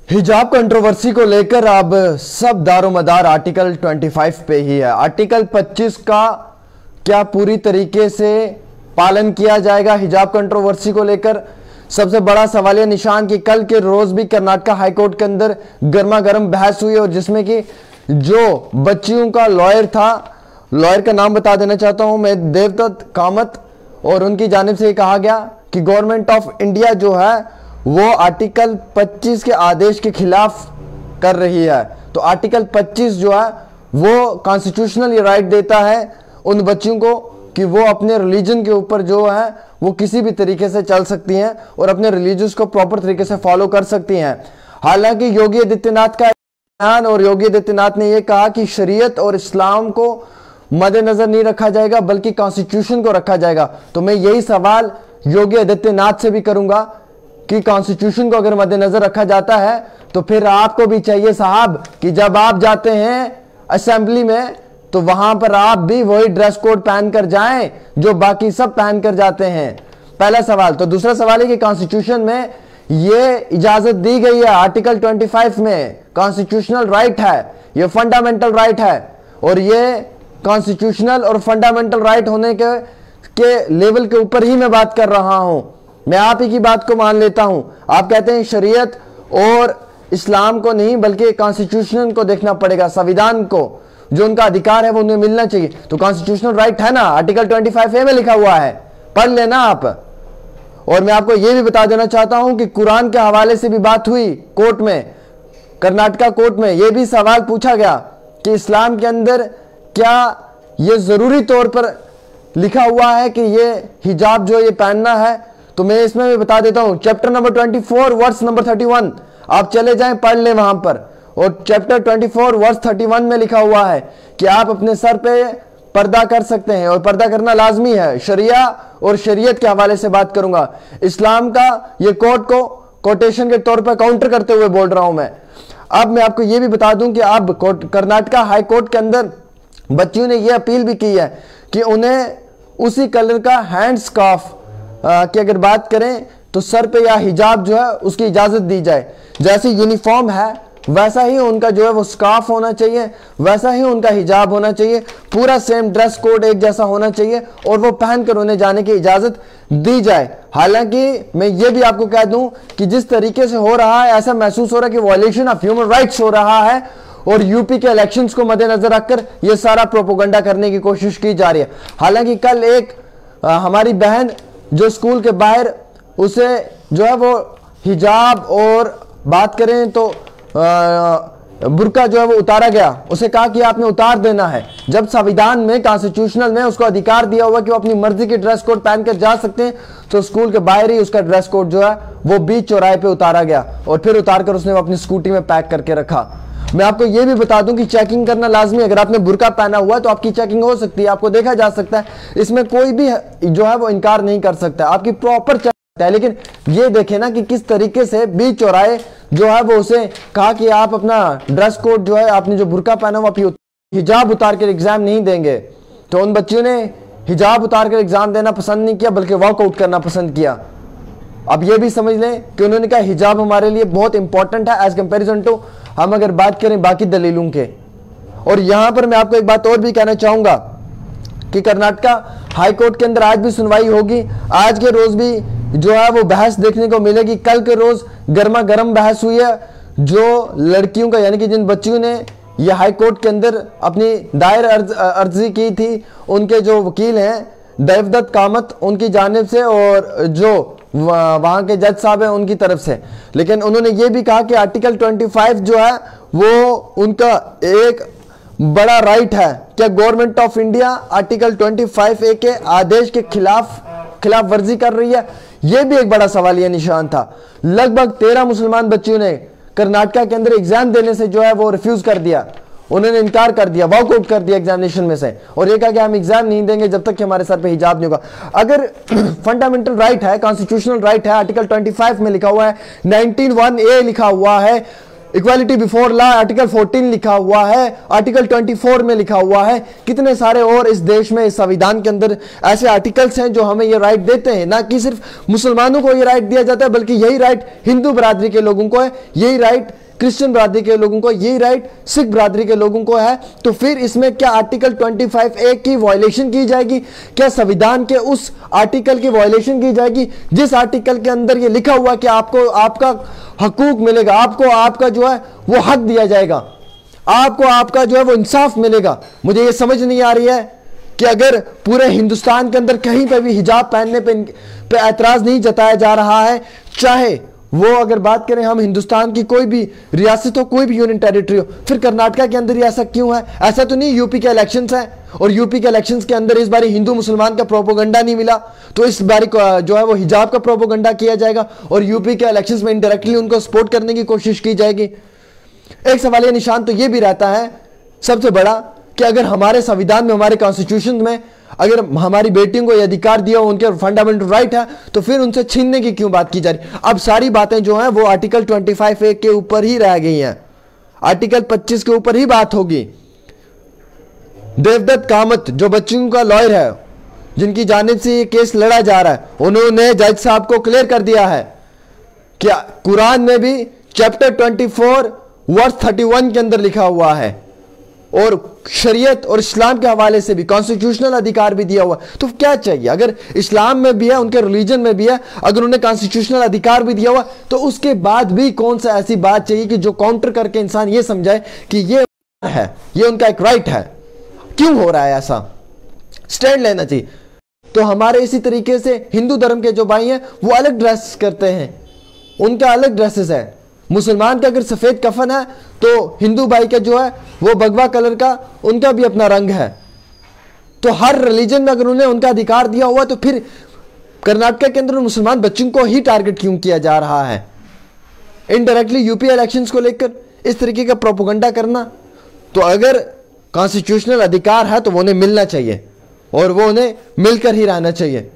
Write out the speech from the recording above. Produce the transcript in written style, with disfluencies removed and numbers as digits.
हिजाब कंट्रोवर्सी को लेकर अब सब दारोमदार आर्टिकल 25 पे ही है। आर्टिकल 25 का क्या पूरी तरीके से पालन किया जाएगा हिजाब कंट्रोवर्सी को लेकर? सबसे बड़ा सवालिया निशान कि कल के रोज भी कर्नाटका हाईकोर्ट के अंदर गर्मा गर्म बहस हुई और जिसमें कि जो बच्चियों का लॉयर था, लॉयर का नाम बता देना चाहता हूं मैं, देवदत्त कामत, और उनकी जानिब से कहा गया कि गवर्नमेंट ऑफ इंडिया जो है वो आर्टिकल 25 के आदेश के खिलाफ कर रही है। तो आर्टिकल 25 जो है वो कॉन्स्टिट्यूशनल राइट देता है उन बच्चियों को कि वो अपने रिलीजन के ऊपर जो है वो किसी भी तरीके से चल सकती हैं और अपने रिलीजियस को प्रॉपर तरीके से फॉलो कर सकती हैं। हालांकि योगी आदित्यनाथ का बयान, और योगी आदित्यनाथ ने यह कहा कि शरीयत और इस्लाम को मद्देनजर नहीं रखा जाएगा बल्कि कॉन्स्टिट्यूशन को रखा जाएगा। तो मैं यही सवाल योगी आदित्यनाथ से भी करूंगा कि कॉन्स्टिट्यूशन को अगर मद्देनजर रखा जाता है तो फिर आपको भी चाहिए साहब कि जब आप जाते हैं असेंबली में तो वहां पर आप भी वही ड्रेस कोड पहन कर जाएं जो बाकी सब पहन कर जाते हैं। पहला सवाल। तो दूसरा सवाल है कि कॉन्स्टिट्यूशन में ये इजाजत दी गई है, आर्टिकल 25 में कॉन्स्टिट्यूशनल राइट है, ये फंडामेंटल राइट है, और ये कॉन्स्टिट्यूशनल और फंडामेंटल राइट होने के लेवल के ऊपर ही मैं बात कर रहा हूं। मैं आप ही की बात को मान लेता हूं। आप कहते हैं शरीयत और इस्लाम को नहीं बल्कि कॉन्स्टिट्यूशन को देखना पड़ेगा, संविधान को, जो उनका अधिकार है वो उन्हें मिलना चाहिए। तो कॉन्स्टिट्यूशनल राइट है ना, आर्टिकल 25A में लिखा हुआ है, पढ़ लेना आप। और मैं आपको यह भी बता देना चाहता हूं कि कुरान के हवाले से भी बात हुई कोर्ट में, कर्नाटका कोर्ट में यह भी सवाल पूछा गया कि इस्लाम के अंदर क्या यह जरूरी तौर पर लिखा हुआ है कि यह हिजाब जो ये पहनना है। तो मैं इसमें भी बता देता हूं, चैप्टर नंबर 24 वर्स नंबर 31 आप चले जाएं, पढ़ लें वहां पर। और चैप्टर 24 वर्स 31 में लिखा हुआ है कि आप अपने सर पे पर्दा कर सकते हैं और पर्दा करना लाजमी है। शरिया और शरीयत के हवाले से बात करूंगा, इस्लाम का ये कोर्ट को कोटेशन के तौर पर काउंटर करते हुए बोल रहा हूं मैं। अब मैं आपको यह भी बता दूं कि अब कर्नाटका हाई कोर्ट के अंदर बच्चियों ने यह अपील भी की है कि उन्हें उसी कलर का हैंड स्कार्फ की अगर बात करें तो सर पे या हिजाब जो है उसकी इजाजत दी जाए। जैसे यूनिफॉर्म है वैसा ही उनका जो है वो स्कार्फ होना चाहिए, वैसा ही उनका हिजाब होना चाहिए, पूरा सेम ड्रेस कोड एक जैसा होना चाहिए और वो पहनकर उन्हें जाने की इजाजत दी जाए। हालांकि मैं ये भी आपको कह दूं कि जिस तरीके से हो रहा है ऐसा महसूस हो रहा है कि वायलेशन ऑफ ह्यूमन राइट्स हो रहा है और यूपी के इलेक्शंस को मद्देनजर रखकर यह सारा प्रोपोगंडा करने की कोशिश की जा रही है। हालांकि कल एक हमारी बहन जो स्कूल के बाहर, उसे जो है वो हिजाब और बात करें तो बुर्का जो है वो उतारा गया, उसे कहा कि आपने उतार देना है, जब संविधान में कॉन्स्टिट्यूशनल में उसको अधिकार दिया हुआ कि वो अपनी मर्जी की ड्रेस कोड पहनकर जा सकते हैं। तो स्कूल के बाहर ही उसका ड्रेस कोड जो है वो बीच चौराहे पे उतारा गया और फिर उतारकर उसने अपनी स्कूटी में पैक करके रखा। मैं आपको यह भी बता दूं कि चेकिंग करना लाजमी, अगर आपने बुर्का पहना हुआ है तो आपकी चेकिंग हो सकती है, आपको देखा जा सकता है, इसमें कोई भी जो है वो इनकार नहीं कर सकता, आपकी प्रॉपर चेकिंग है। लेकिन ये देखें ना कि किस तरीके से बीच चौराहे जो है वो उसे कहा कि आप अपना ड्रेस कोड जो है, आपने जो बुर्का पहना हुआ हिजाब उतार कर एग्जाम नहीं देंगे। तो उन बच्चियों ने हिजाब उतार कर एग्जाम देना पसंद नहीं किया बल्कि वॉकआउट करना पसंद किया। अब ये भी समझ लें कि उन्होंने कहा हिजाब हमारे लिए बहुत इंपॉर्टेंट है एज कंपेरिजन टू हम अगर बात करें बाकी दलीलों के। और यहां पर मैं आपको एक बात और भी कहना चाहूंगा कि कर्नाटका हाई कोर्ट के अंदर आज भी सुनवाई होगी, आज के रोज भी जो है वो बहस देखने को मिलेगी। कल के रोज गर्मा गर्म बहस हुई है, जो लड़कियों का यानी कि जिन बच्चियों ने ये हाई कोर्ट के अंदर अपनी दायर अर्जी की थी, उनके जो वकील हैं देवदत्त कामत उनकी जानिब से और जो वहां के जज साहब हैं उनकी तरफ से। लेकिन उन्होंने ये भी कहा कि आर्टिकल 25 जो है वो उनका एक बड़ा राइट है। क्या government of India article 25A के आदेश के खिलाफ वर्जी कर रही है? यह भी एक बड़ा सवालिया निशान था। लगभग 13 मुसलमान बच्चियों ने कर्नाटका के अंदर एग्जाम देने से जो है वो रिफ्यूज कर दिया, उन्होंने इनकार कर दिया, वॉकआउट कर दिया एग्जामिनेशन में से, और ये कहा कि हम एग्जाम नहीं देंगे जब तक कि हमारे सर पे हिजाब नहीं होगा। अगर फंडामेंटल राइट है, कॉन्स्टिट्यूशनल राइट है, आर्टिकल 25 में लिखा हुआ है, 19(1)A लिखा हुआ है इक्वालिटी बिफोर लॉ आर्टिकल 14 लिखा हुआ है, आर्टिकल 24 में लिखा हुआ है, कितने सारे और इस देश में इस संविधान के अंदर ऐसे आर्टिकल्स हैं जो हमें ये राइट देते हैं। ना कि सिर्फ मुसलमानों को ये राइट दिया जाता है, बल्कि यही राइट हिंदू बरादरी के लोगों को है, यही राइट क्रिश्चियन बरादरी के लोगों को, यही राइट सिख बरादरी के लोगों को है। तो फिर इसमें क्या आर्टिकल 25A की वायलेशन की जाएगी? क्या संविधान के उस आर्टिकल की वायलेशन की जाएगी जिस आर्टिकल के अंदर ये लिखा हुआ कि आपको आपका हकूक मिलेगा, आपको आपका जो है वो हक दिया जाएगा, आपको आपका जो है वो इंसाफ मिलेगा? मुझे ये समझ नहीं आ रही है कि अगर पूरे हिंदुस्तान के अंदर कहीं पे भी हिजाब पहनने पे ऐतराज नहीं जताया जा रहा है, चाहे वो अगर बात करें हम हिंदुस्तान की कोई भी रियासत हो, कोई भी यूनियन टेरिटरी हो, फिर कर्नाटका के अंदर ही ऐसा क्यों है? ऐसा तो नहीं यूपी के इलेक्शंस हैं और यूपी के इलेक्शंस के अंदर इस बार हिंदू मुसलमान का प्रोपोगंडा नहीं मिला, तो इस बार जो है वो हिजाब का प्रोपोगंडा किया जाएगा और यूपी के इलेक्शंस में इनडायरेक्टली उनको सपोर्ट करने की कोशिश की जाएगी। एक सवालिया निशान तो यह भी रहता है सबसे बड़ा कि अगर हमारे संविधान में, हमारे कॉन्स्टिट्यूशन में अगर हमारी बेटियों को यह अधिकार दिया, उनके फंडामेंटल राइट है, तो फिर उनसे छीनने की क्यों बात की जा रही? अब सारी बातें जो हैं वो आर्टिकल 25A के ऊपर ही रह गई हैं, आर्टिकल 25 के ऊपर ही बात होगी। देवदत्त कामत जो बच्चों का लॉयर है, जिनकी जानिब से ये केस लड़ा जा रहा है, उन्होंने जज साहब को क्लियर कर दिया है कि कुरान में भी चैप्टर 24 वर्स 31 के अंदर लिखा हुआ है और शरीयत और इस्लाम के हवाले से भी कॉन्स्टिट्यूशनल अधिकार भी दिया हुआ। तो क्या चाहिए? अगर इस्लाम में भी है, उनके रिलीजन में भी है, अगर उन्हें कॉन्स्टिट्यूशनल अधिकार भी दिया हुआ, तो उसके बाद भी कौन सा ऐसी बात चाहिए कि जो काउंटर करके इंसान ये समझाए कि ये है, ये उनका एक राइट है? क्यों हो रहा है ऐसा? स्टैंड लेना चाहिए। तो हमारे इसी तरीके से हिंदू धर्म के जो भाई हैं वो अलग ड्रेस करते हैं, उनका अलग ड्रेसेस है। मुसलमान का अगर सफेद कफन है तो हिंदू भाई का जो है वो भगवा कलर का, उनका भी अपना रंग है। तो हर रिलीजन में अगर उन्हें उनका अधिकार दिया हुआ, तो फिर कर्नाटका के अंदर मुसलमान बच्चों को ही टारगेट क्यों किया जा रहा है? इनडायरेक्टली यूपी इलेक्शंस को लेकर इस तरीके का प्रोपोगंडा करना। तो अगर कॉन्स्टिट्यूशनल अधिकार है तो वो उन्हें मिलना चाहिए और वो उन्हें मिलकर ही रहना चाहिए।